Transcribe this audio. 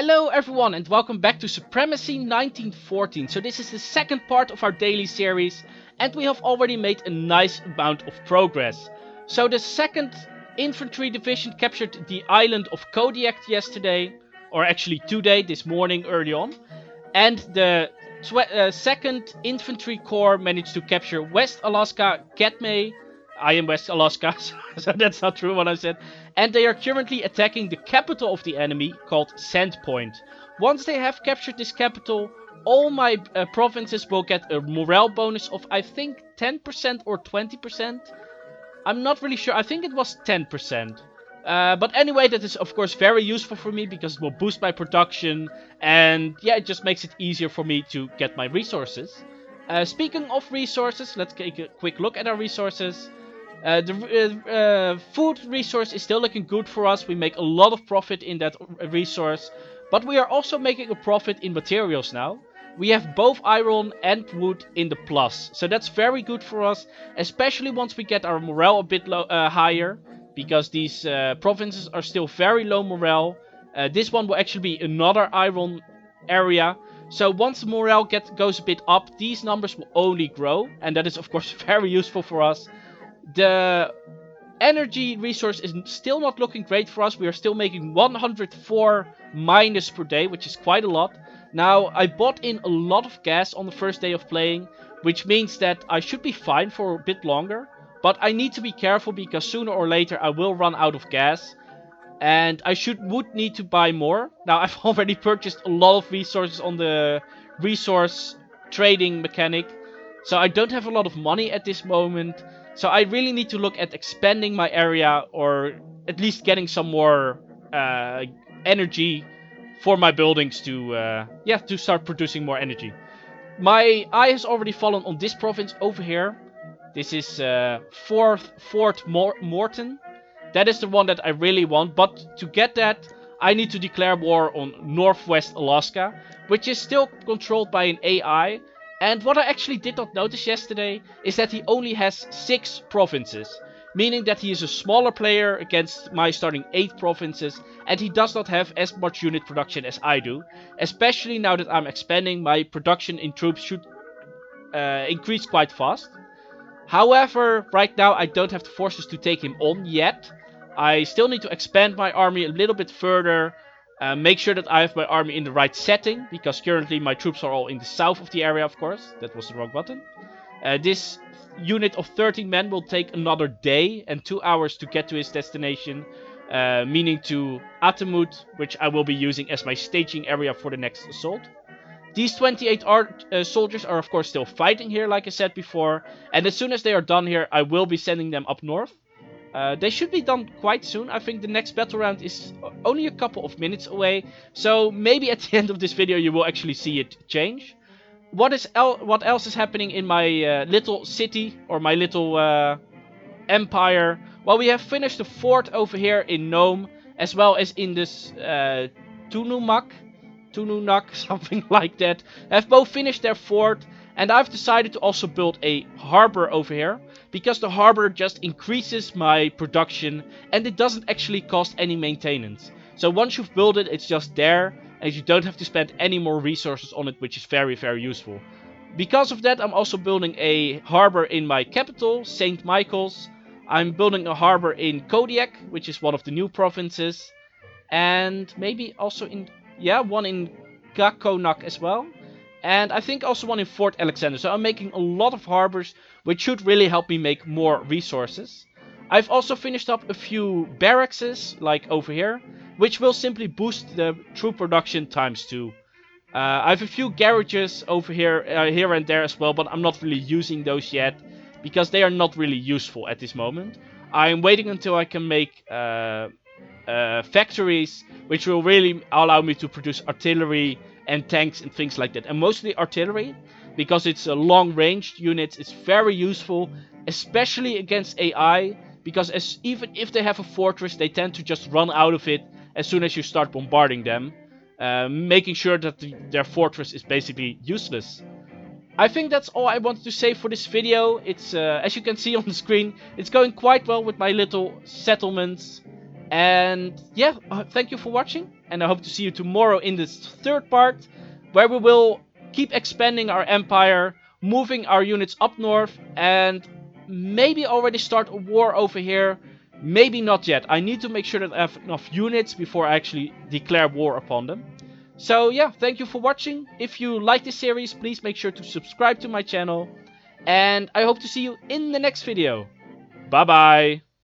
Hello everyone and welcome back to Supremacy 1914. So this is the second part of our daily series and we have already made a nice amount of progress. So the 2nd Infantry Division captured the island of Kodiak yesterday, or actually today, this morning early on. And the 2nd Infantry Corps managed to capture West Alaska Katmai. I am West Alaska, so that's not true what I said. And they are currently attacking the capital of the enemy, called Sandpoint. Once they have captured this capital, all my provinces will get a morale bonus of, I think, 10% or 20%. I'm not really sure. I think it was 10%. But anyway, that is of course very useful for me because it will boost my production. And yeah, it just makes it easier for me to get my resources. Speaking of resources, let's take a quick look at our resources. The food resource is still looking good for us. We make a lot of profit in that resource. But we are also making a profit in materials now. We have both iron and wood in the plus. So that's very good for us. Especially once we get our morale a bit higher. Because these provinces are still very low morale. This one will actually be another iron area. So once the morale goes a bit up, these numbers will only grow. And that is of course very useful for us. The energy resource is still not looking great for us. We are still making 104 minus per day, which is quite a lot. Now, I bought in a lot of gas on the first day of playing, which means that I should be fine for a bit longer. But I need to be careful because sooner or later I will run out of gas. And I would need to buy more. Now, I've already purchased a lot of resources on the resource trading mechanic. So I don't have a lot of money at this moment. So I really need to look at expanding my area or at least getting some more energy for my buildings to start producing more energy. My eye has already fallen on this province over here. This is Fort Morton. That is the one that I really want, but to get that, I need to declare war on Northwest Alaska, which is still controlled by an AI. And what I actually did not notice yesterday is that he only has 6 provinces, meaning that he is a smaller player against my starting 8 provinces, and he does not have as much unit production as I do. Especially now that I'm expanding, my production in troops should increase quite fast. However, right now I don't have the forces to take him on yet. I still need to expand my army a little bit further. Make sure that I have my army in the right setting. Because currently my troops are all in the south of the area, of course. That was the wrong button. This unit of 13 men will take another day and 2 hours to get to his destination. Meaning to Atemut, which I will be using as my staging area for the next assault. These 28 soldiers are of course still fighting here, like I said before. And as soon as they are done here, I will be sending them up north. They should be done quite soon. I think the next battle round is only a couple of minutes away. So maybe at the end of this video you will actually see it change. What else is happening in my little city or my little empire? Well, we have finished the fort over here in Nome, as well as in this Tununak, something like that. Have both finished their fort, and I've decided to also build a harbor over here, because the harbor just increases my production, and it doesn't actually cost any maintenance. So once you've built it, it's just there, and you don't have to spend any more resources on it, which is very, very useful. Because of that, I'm also building a harbor in my capital, St. Michael's. I'm building a harbor in Kodiak, which is one of the new provinces. And maybe also one in Gakonak as well. And I think also one in Fort Alexander. So I'm making a lot of harbors, which should really help me make more resources. I've also finished up a few barracks, like over here, which will simply boost the troop production ×2. I have a few garages over here and there as well, but I'm not really using those yet, because they are not really useful at this moment. I'm waiting until I can make factories, which will really allow me to produce artillery and tanks and things like that. And mostly artillery, because it's a long-ranged unit. It's very useful, especially against AI, because even if they have a fortress, they tend to just run out of it as soon as you start bombarding them, making sure that their fortress is basically useless. I think that's all I wanted to say for this video. It's as you can see on the screen, it's going quite well with my little settlements. And yeah, thank you for watching, and I hope to see you tomorrow in this third part, where we will keep expanding our empire, moving our units up north, and maybe already start a war over here. Maybe not yet. I need to make sure that I have enough units before I actually declare war upon them. So yeah, thank you for watching. If you like this series, please make sure to subscribe to my channel. And I hope to see you in the next video. Bye bye.